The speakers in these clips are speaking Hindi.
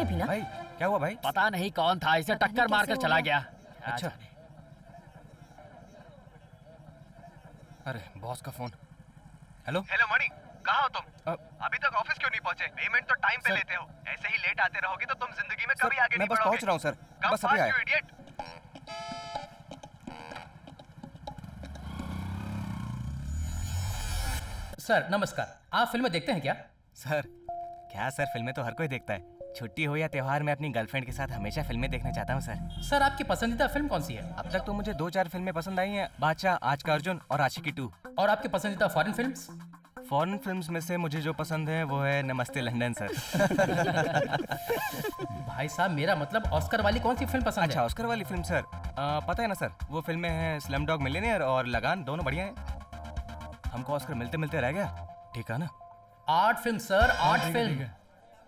है भी ना। भाई क्या हुआ भाई? पता नहीं कौन था, इसे टक्कर मारकर चला गया। अच्छा। अरे बॉस का फोन। हेलो हेलो मणि, कहाँ हो तुम? अभी तक ऑफिस क्यों नहीं पहुँचे? पेमेंट तो टाइम पे लेते हो। ऐसे ही लेट आते रहोगे तो तुम जिंदगी में कभी आगे नहीं बढ़ोगे। मैं बस पहुंच रहा हूँ सर, बस अभी आया। इडियट। सर नमस्कार, आप फिल्में देखते हैं क्या? सर क्या सर, फिल्में तो हर कोई देखता है। छुट्टी हो या त्योहार में अपनी गर्लफ्रेंड के साथ हमेशा फिल्में देखना चाहता हूँ सर। सर आपकी पसंदीदा फिल्म कौन सी है? अब तक तो मुझे 2-4 फिल्में पसंद आई हैं, बादशाह, आज का अर्जुन और आशिकी 2। और आपकी पसंदीदा फॉरेन फिल्म्स? फॉरेन फिल्म्स में से मुझे जो पसंद है वो है नमस्ते लंदन सर। भाई साहब मेरा मतलब ऑस्कर वाली कौन सी फिल्म पसंद है? अच्छा ऑस्कर वाली फिल्म सर, पता है ना सर, वो फिल्में हैं स्लम डॉग मिलियनेयर और लगान, दोनों बढ़िया हैं। हमको ऑस्कर मिलते मिलते रह गया, ठीक है ना? Art film sir, art film.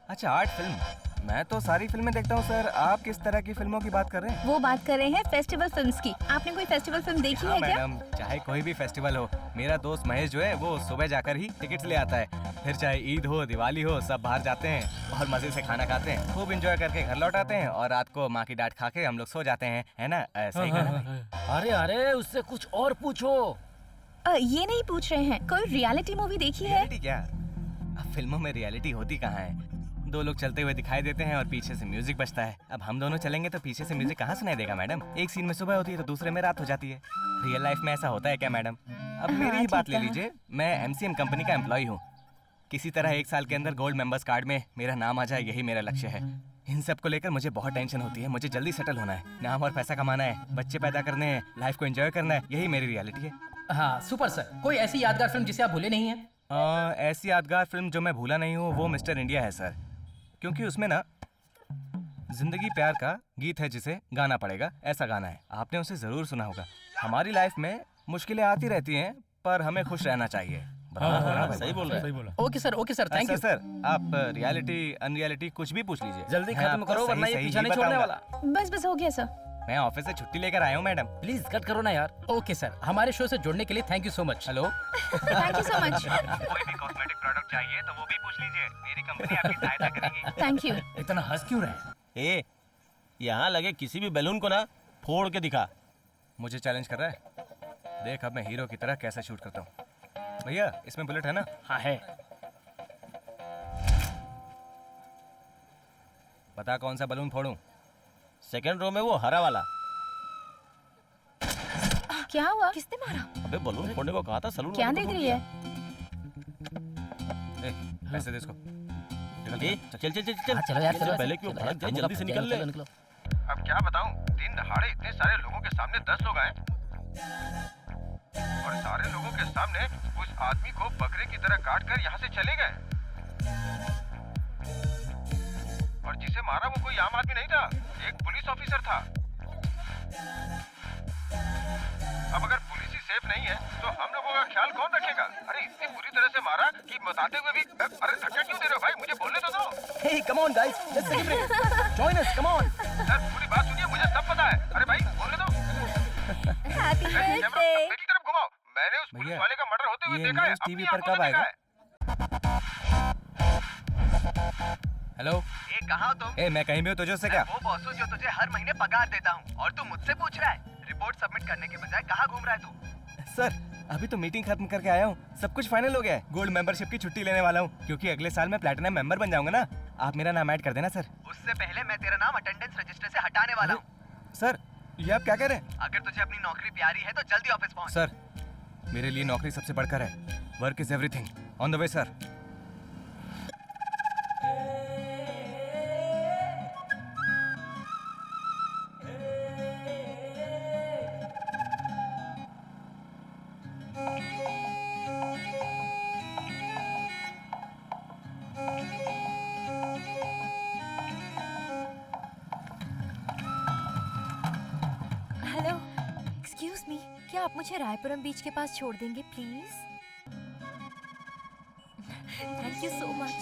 अच्छा आर्ट फिल्म, मैं तो सारी फिल्में देखता हूँ सर। आप किस तरह की फिल्मों की बात कर रहे हैं? वो बात कर रहे हैं फेस्टिवल फिल्म्स की। आपने कोई फेस्टिवल फिल्म देखी है क्या? मैडम चाहे कोई भी फेस्टिवल हो, मेरा दोस्त महेश जो है वो सुबह जाकर ही टिकट्स ले आता है। फिर चाहे ईद हो दिवाली हो, सब बाहर जाते हैं और मजे से खाना खाते हैं, खूब एंजॉय करके घर लौट आते हैं और रात को माँ की डांट खा के हम लोग सो जाते हैं, है ना? सही कहा। अरे अरे उससे कुछ और पूछो। ये नहीं पूछ रहे हैं, कोई रियलिटी मूवी देखी है? रियलिटी क्या? अब फिल्मों में रियलिटी होती कहाँ है? दो लोग चलते हुए दिखाई देते हैं और पीछे से म्यूजिक बजता है। अब हम दोनों चलेंगे तो पीछे से म्यूजिक कहाँ सुनाई देगा मैडम? एक सीन में सुबह होती है तो दूसरे में रात हो जाती है। रियल लाइफ में ऐसा होता है क्या मैडम? अब मेरी ही बात ले लीजिए, मैं एमसीएम कंपनी का एम्प्लॉय हूँ। किसी तरह 1 साल के अंदर गोल्ड मेंबर्स कार्ड में मेरा नाम आ जाए, यही मेरा लक्ष्य है। इन सब को लेकर मुझे बहुत टेंशन होती है। मुझे जल्दी सेटल होना है, नाम और पैसा कमाना है, बच्चे पैदा करने हैं, लाइफ को एंजॉय करना है, यही मेरी रियलिटी है। हाँ सुपर सर, कोई ऐसी यादगार फिल्म जिसे आप भूले नहीं हैं? ऐसी यादगार फिल्म जो मैं भूला नहीं हूँ वो मिस्टर इंडिया है सर, क्योंकि उसमें ना जिंदगी प्यार का गीत है जिसे गाना पड़ेगा, ऐसा गाना है। आपने उसे जरूर सुना होगा। हमारी लाइफ में मुश्किलें आती रहती हैं पर हमें खुश रहना चाहिए। सही बोल रहे हैं। Okay sir, thank you sir. आप रियलिटी अनरियलिटी कुछ भी पूछ लीजिए, जल्दी खत्म करो वरना ये पीछा नहीं छोड़ने वाला। बस हो गया सर। मैं ऑफिस से छुट्टी लेकर आया हूँ मैडम। प्लीज कट करो ना यार। ओके सर, हमारे शो से जुड़ने के लिए thank you so much. Hello, thank you so much. कोई भी कॉस्मेटिक प्रोडक्ट चाहिए तो वो भी पूछ लीजिए, मेरी कंपनी आपकी सहायता करेगी। Thank you. इतना हंस क्यों रहे? ए, यहाँ लगे किसी भी बैलून को ना फोड़ के दिखा। मुझे चैलेंज कर रहा है? देख अब मैं हीरो की तरह कैसे शूट करता हूँ। भैया इसमें बुलेट है ना? हाँ है। बता कौन सा बलून फोड़ूं? सेकंड रो में वो हरा वाला। क्या हुआ? किसने मारा? अबे बलून फोड़ने को कहा था, सलून क्या देख रही है? पैसे दे इसको। चल चल चल चल हाँ, चलो यार, चलो। पहले क्यों भड़क जाए, जल्दी से निकल ले। अब क्या बताऊं, दिन दहाड़े इतने सारे लोगों के सामने 10 लोग आए और सारे लोगों के सामने उस आदमी को बकरे की तरह काट कर यहाँ से चले गए। और जिसे मारा वो कोई आम आदमी नहीं था, एक पुलिस ऑफिसर था। अब अगर पुलिस ही सेफ नहीं है तो हम लोगों का ख्याल कौन रखेगा? अरे इतनी बुरी तरह से मारा कि बताते हुए भी अरे धक्का क्यों दे रहे हो भाई? मुझे बोलने तो दो। Hey, come on guys, let's celebrate. Join us, come on. Sir पूरी बात सुनिए, मुझे सब पता है। अरे भाई बोलने दो। Happy camera birthday. मेरी तरफ घुमाओ। मैंने उस पुलिस वाले का मर्डर होते हुए ये देखा है। न्यूज़ टीवी अपनी पर आंखों कब से आएगा? देखा है। हेलो, ए कहाँ हो तुम? ए मैं कहीं भी हूँ, तुझे उससे क्या? वो बॉस हूँ जो तुझे हर महीने पगार देता हूँ और तू मुझसे पूछ रहा है। रिपोर्ट सबमिट करने के बजाय कहाँ घूम रहा है तू? सर अभी तो मीटिंग खत्म करके आया हूँ, सब कुछ फाइनल हो गया है। गोल्ड मेंबरशिप की छुट्टी लेने वाला हूँ क्योंकि अगले साल मैं प्लैटिनम मेंबर बन जाऊंगा ना। आप मेरा नाम ऐड कर देना सर। उससे पहले मैं तेरा नाम अटेंडेंस रजिस्टर से हटाने वाला हूँ। सर ये आप क्या कह रहे हैं? अगर तुझे अपनी नौकरी प्यारी है तो जल्दी ऑफिस पहुँच। सर मेरे लिए नौकरी सबसे बढ़कर है। Work is everything. On the way sir. Hello, excuse me, क्या आप मुझे रायपुरम बीच के पास छोड़ देंगे please? Thank you so much.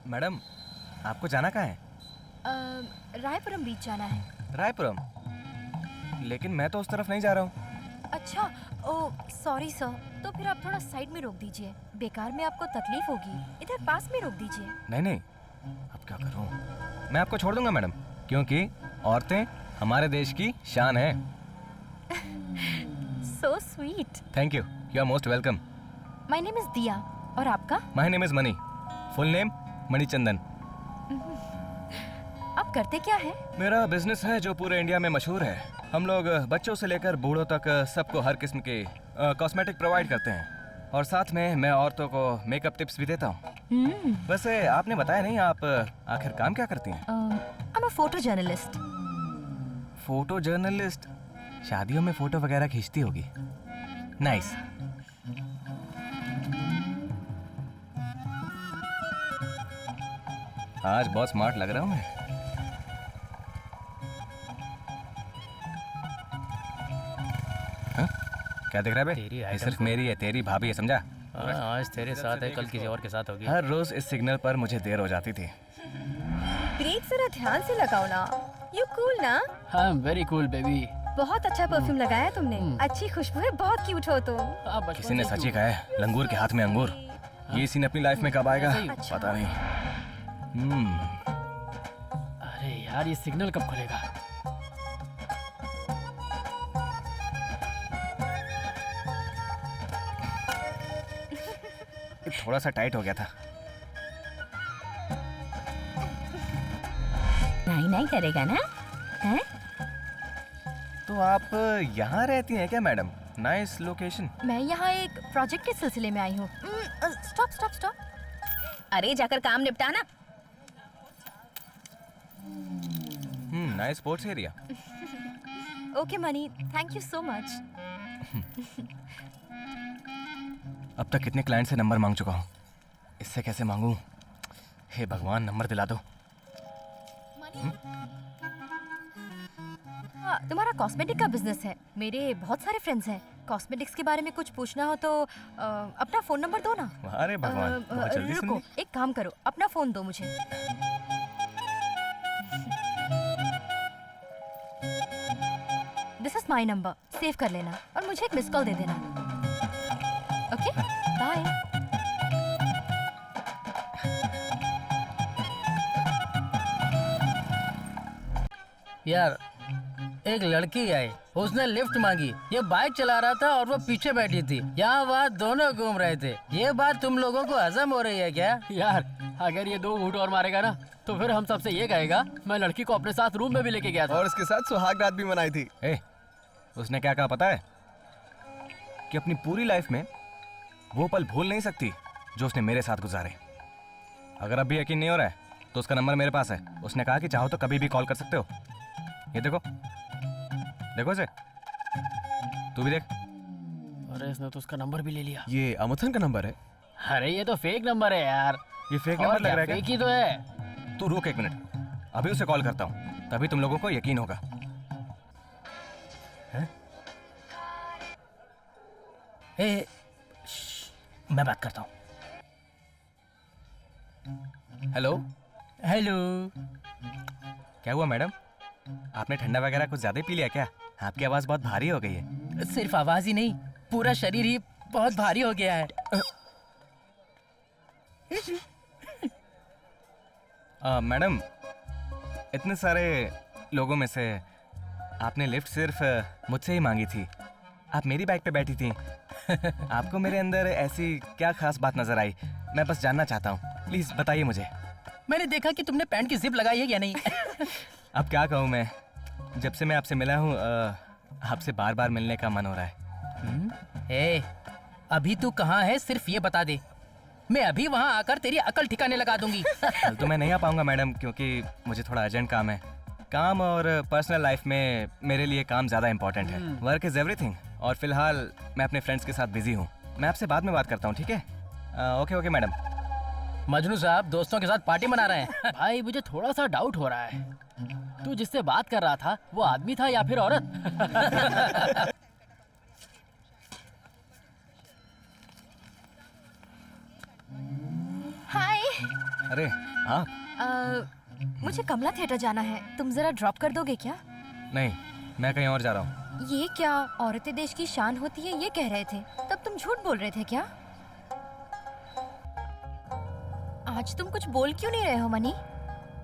Madam आपको जाना कहाँ है? रायपुरम बीच जाना है। रायपुरम? लेकिन मैं तो उस तरफ नहीं जा रहा हूँ। अच्छा, ओ सॉरी सर। तो फिर आप थोड़ा साइड में रोक दीजिए, बेकार में आपको तकलीफ होगी। इधर पास में रोक दीजिए। नहीं नहीं, अब क्या करूं? मैं आपको छोड़ दूंगा मैडम, क्योंकि औरतें हमारे देश की शान है। So sweet. Thank you, you are most welcome. My name is Diya. और आपका? My name is Mani. Full name Manichandan. आप करते क्या है? मेरा बिजनेस है जो पूरे इंडिया में मशहूर है। हम लोग बच्चों से लेकर बूढ़ों तक सबको हर किस्म के कॉस्मेटिक प्रोवाइड करते हैं, और साथ में मैं औरतों को मेकअप टिप्स भी देता हूँ। वैसे आपने बताया नहीं, आप आखिर काम क्या करती हैं? I am a photo journalist. Photo journalist? शादियों में फोटो वगैरह खींचती होगी। नाइस। आज बहुत स्मार्ट लग रहा हूँ मैं। हाँ? क्या दिख रहा है तेरी बे? ये item सिर्फ को- मेरी है, तेरी भाभी है, समझा? हाँ, आज तेरे साथ है, कल किसी और के साथ होगी। हर रोज इस सिग्नल पर मुझे देर हो जाती थी। ब्रेक जरा ध्यान से लगाओ ना। यू कूल ना? I am very cool baby. बहुत अच्छा परफ्यूम लगाया है तुमने। अच्छी खुशबू है, बहुत क्यूट हो तुम। किसी ने सच ही कहा है, लंगूर के हाथ में अंगूर। ये सीन अपनी लाइफ में कब आएगा अच्छा। पता नहीं। अरे यार, ये सिग्नल कब खुलेगा? ये थोड़ा सा टाइट हो गया था। नहीं नहीं करेगा ना? हैं? तो आप यहाँ रहती हैं क्या मैडम? Nice location. मैं यहाँ एक प्रोजेक्ट के सिलसिले में आई हूँ। Stop stop stop. अरे जाकर काम निपटा ना। Nice sports area. Okay money, thank you so much. अब तक कितने क्लाइंट से नंबर मांग चुका हूँ, इससे कैसे मांगूं? हे भगवान, नंबर दिला दो। तुम्हारा कॉस्मेटिक का बिजनेस है। मेरे बहुत सारे फ्रेंड्स हैं। कॉस्मेटिक्स के बारे में कुछ पूछना हो तो अपना फोन नंबर दो ना। अरे भगवान, बहुत जल्दी सुन रुको, ली। एक काम करो, अपना फोन दो मुझे। This is my number, save कर लेना और मुझे एक मिस कॉल दे देना। Okay, bye. यार, एक लड़की आई, उसने लिफ्ट मांगी। ये बाइक चला रहा था और वो पीछे बैठी थी। यहाँ वहाँ दोनों घूम रहे थे। ये बात तुम लोगों को हजम हो रही है क्या? यार, अगर ये 2 घूंट और मारेगा ना, तो फिर हम सबसे ये कहेगा मैं लड़की को अपने साथ रूम में भी लेके गया था। और उसके साथ सुहाग रात भी मनाई थी। उसने क्या कहा पता है? कि अपनी पूरी लाइफ में वो पल भूल नहीं सकती जो उसने मेरे साथ गुजारे। अगर अब भी यकीन नहीं हो रहा है तो उसका नंबर मेरे पास है। उसने कहा कि चाहो तो कभी भी कॉल कर सकते हो। ये देखो, देखो इसे, तू भी देख। अरे इसने तो उसका नंबर भी ले लिया। ये अमथन का नंबर है। अरे ये तो फेक नंबर है यार। ये फेक और नंबर लग क्या, रहा है फेक क्या? ही तो है। तू रुक एक मिनट, अभी उसे कॉल करता हूँ, तभी तुम लोगों को यकीन होगा। ए, मैं बात करता हूँ। हेलो। हेलो। क्या हुआ मैडम? आपने ठंडा वगैरह कुछ ज्यादा ही पी लिया क्या? आपकी आवाज बहुत भारी हो गई है। सिर्फ आवाज ही नहीं, पूरा शरीर ही बहुत भारी हो गया है। मैडम, इतने सारे लोगों में से आपने लिफ्ट सिर्फ मुझसे ही मांगी थी। आप मेरी बाइक पे बैठी थी। आपको मेरे अंदर ऐसी क्या खास बात नजर आई? मैं बस जानना चाहता हूँ, प्लीज बताइए मुझे। मैंने देखा कि तुमने पैंट की जिप लगाई है या नहीं। अब क्या कहूँ मैं, जब से मैं आपसे मिला हूँ आपसे बार बार मिलने का मन हो रहा है। ए, अभी तू कहाँ है सिर्फ ये बता दे, मैं अभी वहाँ आकर तेरी अकल ठिकाने लगा दूंगी। कल तो मैं नहीं आ पाऊंगा मैडम, क्योंकि मुझे थोड़ा अर्जेंट काम है। काम और पर्सनल लाइफ में मेरे लिए काम ज़्यादा इंपॉर्टेंट है। Work is everything. और फिलहाल मैं अपने फ्रेंड्स के साथ बिजी हूँ। मैं आपसे बाद में बात करता हूँ, ठीक है? Okay okay madam. मजनू साहब दोस्तों के साथ पार्टी मना रहे हैं। भाई मुझे थोड़ा सा डाउट हो रहा है, तू जिससे बात कर रहा था वो आदमी था या फिर औरत? हाय। अरे हाँ। मुझे कमला थिएटर जाना है, तुम जरा ड्रॉप कर दोगे क्या? नहीं, मैं कहीं और जा रहा हूँ। ये क्या औरतें देश की शान होती है ये कह रहे थे, तब तुम झूठ बोल रहे थे क्या? आज तुम कुछ बोल क्यों नहीं रहे हो मनी?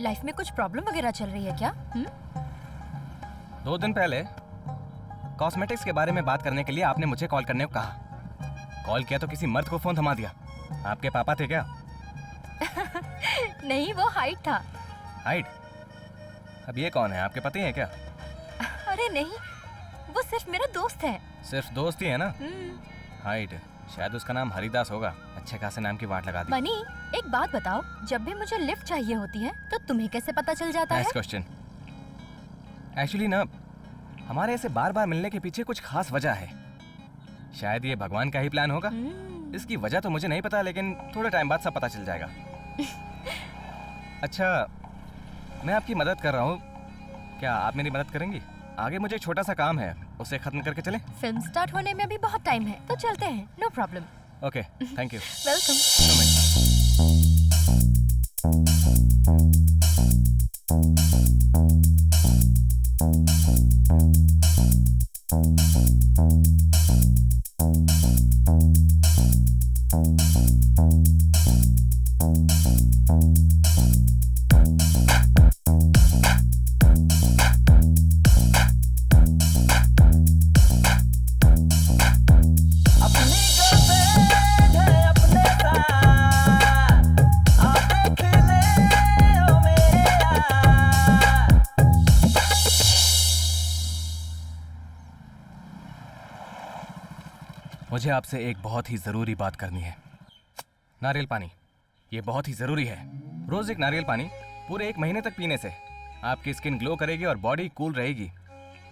लाइफ में कुछ प्रॉब्लम वगैरह चल रही है क्या? 2 दिन पहले कॉस्मेटिक्स के बारे में बात करने के लिए आपने मुझे कॉल करने को कहा। कॉल किया तो किसी मर्द को फोन थमा दिया। आपके पापा थे क्या? नहीं, वो हाइट था। हाइट? अब ये कौन है, आपके पति हैं क्या? अरे नहीं, वो सिर्फ मेरा दोस्त है। सिर्फ दोस्त ही है ना? हाइट, शायद उसका नाम हरिदास होगा। अच्छे खासे नाम की वाट लगा दी। मनी, एक बात बताओ, जब भी मुझे लिफ्ट चाहिए होती है तो तुम्हें कैसे पता चल जाता है? Next question. एक्चुअली ना, हमारे ऐसे बार बार मिलने के पीछे कुछ खास वजह है। शायद ये भगवान का ही प्लान होगा। इसकी वजह तो मुझे नहीं पता, लेकिन थोड़े टाइम बाद सब पता चल जाएगा। अच्छा, मैं आपकी मदद कर रहा हूँ, क्या आप मेरी मदद करेंगी? आगे मुझे एक छोटा सा काम है, उसे खत्म करके चलें? फिल्म स्टार्ट होने में अभी बहुत टाइम है, तो चलते हैं। No problem. Okay, thank you. Welcome. मुझे आपसे एक बहुत ही ज़रूरी बात करनी है। नारियल पानी, ये बहुत ही ज़रूरी है। रोज़ एक नारियल पानी पूरे 1 महीने तक पीने से आपकी स्किन ग्लो करेगी और बॉडी कूल रहेगी।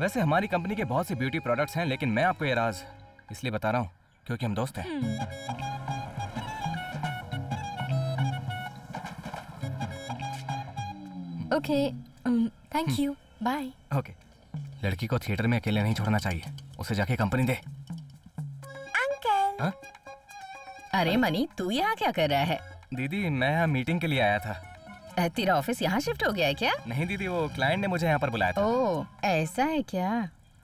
वैसे हमारी कंपनी के बहुत से ब्यूटी प्रोडक्ट्स हैं, लेकिन मैं आपको ये राज इसलिए बता रहा हूँ क्योंकि हम दोस्त हैं। Okay, thank you, bye. Okay. लड़की को थिएटर में अकेले नहीं छोड़ना चाहिए, उसे जाके कंपनी दे। अंकल। हाँ? अरे मनी, तू यहाँ क्या कर रहा है? दीदी, मैं यहाँ मीटिंग के लिए आया था। तेरा ऑफिस यहाँ शिफ्ट हो गया है क्या? नहीं दीदी, वो क्लाइंट ने मुझे यहाँ पर बुलाया था। ओह, ऐसा है क्या?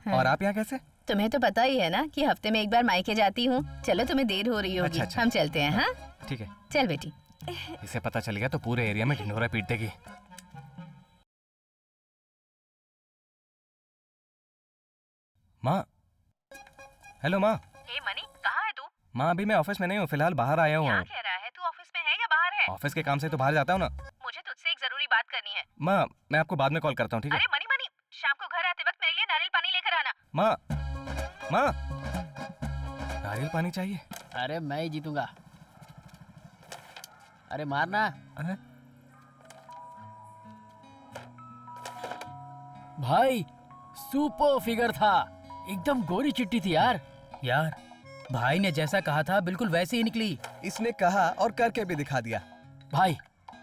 हाँ। और आप यहाँ कैसे? तुम्हें तो पता ही है ना कि हफ्ते में एक बार मायके जाती हूँ। चलो, तुम्हें देर हो रही होगी। अच्छा। हम चलते हैं। हाँ, ठीक है। चल बेटी। इसे पता चल गया तो पूरे एरिया में ढिंढोरा पीट देगी। माँ, हेलो माँ। ए मनी, कहाँ है तू? माँ, अभी मैं ऑफिस में नहीं हूँ, फिलहाल बाहर आया हुआ क्या हूँ। कह रहा है? तू ऑफिस में है या बाहर है? ऑफिस के काम से तो बाहर जाता हूँ ना। मुझे तुझसे एक जरूरी बात करनी है। माँ, मैं आपको बाद में कॉल करता हूँ, ठीक है? अरे मनी मनी, शाम को घर आते वक्त मेरे लिए नारियल पानी लेकर आना। माँ, नारियल पानी चाहिए? अरे मैं ही जीतूंगा। अरे मारना। अरे भाई, सुपर फिगर था, एकदम गोरी चिट्टी थी यार। यार, भाई ने जैसा कहा था बिल्कुल वैसे ही निकली। इसने कहा और करके भी दिखा दिया। भाई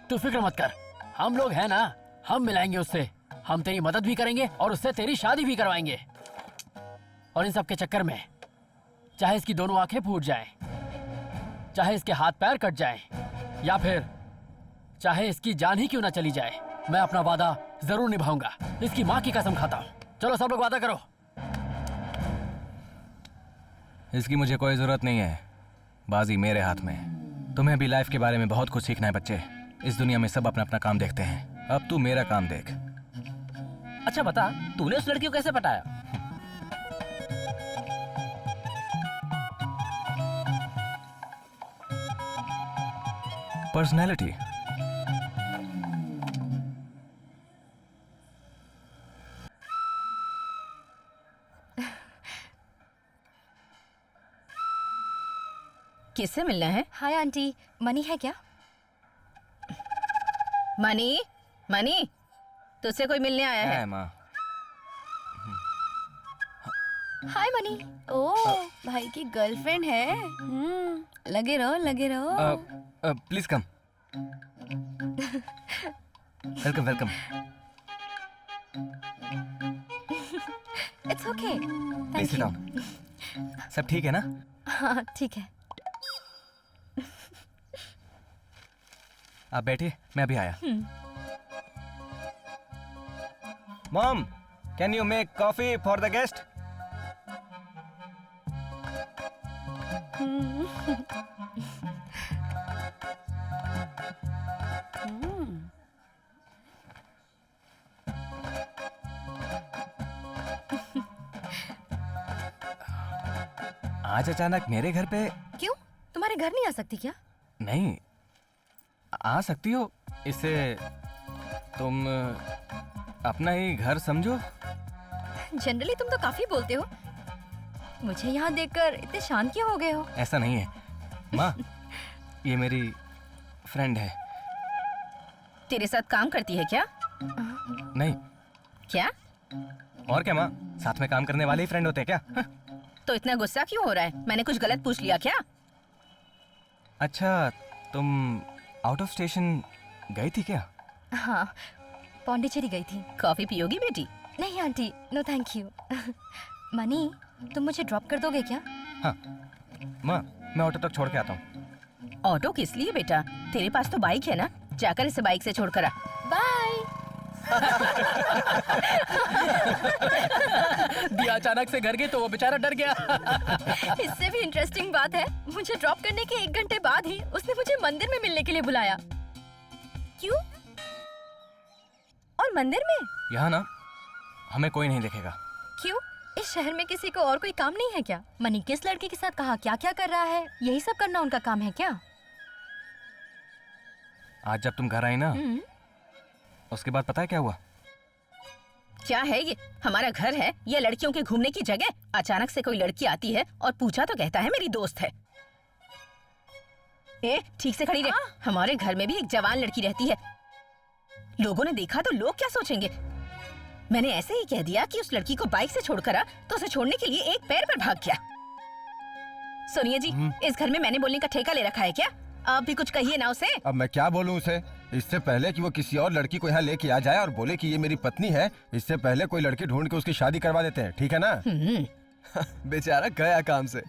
तू फिक्र मत कर, हम लोग हैं ना, हम मिलाएंगे उससे। हम तेरी मदद भी करेंगे और उससे तेरी शादी भी करवाएंगे। और इन सब के चक्कर में चाहे इसकी दोनों आंखें फूट जाएं, चाहे इसके हाथ पैर कट जाएं, या फिर चाहे इसकी जान ही क्यों ना चली जाए, मैं अपना वादा जरूर निभाऊंगा। इसकी माँ की कसम खाता हूँ। चलो सब लोग वादा करो। इसकी मुझे कोई जरूरत नहीं है, बाजी मेरे हाथ में है। तुम्हें भी लाइफ के बारे में बहुत कुछ सीखना है बच्चे। इस दुनिया में सब अपना अपना काम देखते हैं, अब तू मेरा काम देख। अच्छा बता, तूने उस लड़की को कैसे पटाया? पर्सनैलिटी। किससे मिलना है? हाय आंटी, मनी है क्या? मनी, मनी, तुझसे कोई मिलने आया है? है माँ। हाय मनी। ओह, भाई की गर्लफ्रेंड है। लगे रहो, लगे रहो। Please come. Welcome welcome. It's okay. Please sit down. सब ठीक है ना? हाँ ठीक है। आप बैठिए, मैं अभी आया। Mom, can you make coffee for the guest? आज अचानक मेरे घर पे? क्यों, तुम्हारे घर नहीं आ सकती क्या? नहीं, आ सकती हो। इससे तुम अपना ही घर समझो। जनरली तुम तो काफी बोलते हो, मुझे यहाँ देखकर इतने शांत क्यों हो गए हो? ऐसा नहीं है माँ, ये मेरी फ्रेंड है। तेरे साथ काम करती है क्या? नहीं। क्या? और क्या माँ, साथ में काम करने वाले ही फ्रेंड होते हैं क्या? हाँ। तो इतना गुस्सा क्यों हो रहा है? मैंने कुछ गलत पूछ लिया क्या? अच्छा, तुम आउट ऑफ स्टेशन गई थी क्या? हाँ, पौंडीचेरी गई थी। कॉफी पियोगी बेटी? नहीं aunty, no thank you. Mani, तुम मुझे ड्रॉप कर दोगे क्या? हाँ माँ, मैं ऑटो तक छोड़ के आता हूँ। ऑटो किस लिए बेटा? तेरे पास तो बाइक है ना, जाकर इसे बाइक से छोड़कर आ। बाय। दिया अचानक से घर गई तो वो बेचारा डर गया। इससे भी इंटरेस्टिंग बात है, मुझे ड्रॉप करने के 1 घंटे बाद ही उसने मुझे मंदिर में मिलने के लिए बुलाया। क्यों? और मंदिर में? यहाँ ना हमें कोई नहीं देखेगा। क्यों? इस शहर में किसी को और कोई काम नहीं है क्या? मनी किस लड़के के साथ कहाँ क्या क्या कर रहा है, यही सब करना उनका काम है क्या? आज जब तुम घर आई ना, उसके बाद पता है क्या हुआ? क्या है ये? हमारा घर है या लड़कियों के घूमने की जगह? अचानक से कोई लड़की आती है और पूछा तो कहता है मेरी दोस्त है। ए, ठीक से खड़ी रह। हमारे घर में भी एक जवान लड़की रहती है। लोगों ने देखा तो लोग क्या सोचेंगे? मैंने ऐसे ही कह दिया कि उस लड़की को बाइक से छोड़कर आ, तो उसे छोड़ने के लिए एक पैर पर भाग गया। सुनिए जी, इस घर में मैंने बोलने का ठेका ले रखा है क्या? आप भी कुछ कहिए ना उसे। अब मैं क्या बोलूं उसे? इससे पहले कि वो किसी और लड़की को यहाँ लेके आ जाए और बोले कि ये मेरी पत्नी है, इससे पहले कोई लड़की ढूंढ के उसकी शादी करवा देते हैं, ठीक है ना? बेचारा गया काम से।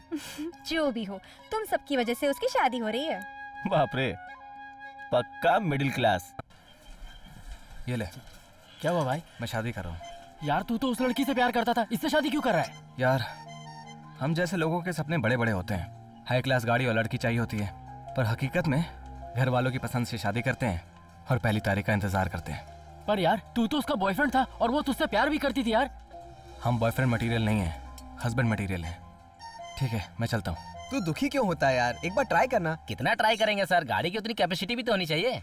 जो भी हो, तुम सबकी वजह से उसकी शादी हो रही है। बाप रे, पक्का मिडिल क्लास। ये ले, क्या हुआ भाई? मैं शादी कर रहा हूँ। यार तू तो उस लड़की से प्यार करता था, इससे शादी क्यों कर रहा है? यार, हम जैसे लोगों के सपने बड़े बड़े होते हैं। हाई क्लास गाड़ी और लड़की चाहिए होती है, पर हकीकत में घर वालों की पसंद से शादी करते हैं और पहली तारीख का इंतजार करते हैं। पर यार तू तो उसका बॉयफ्रेंड था और वो तुझसे प्यार भी करती थी यार। हम बॉयफ्रेंड मटेरियल नहीं है, हस्बैंड मटेरियल है। ठीक है, मैं चलता हूँ। तू दुखी क्यों होता है यार? एक बार ट्राई करना। कितना ट्राई करेंगे सर, गाड़ी की उतनी कैपेसिटी भी तो होनी चाहिए।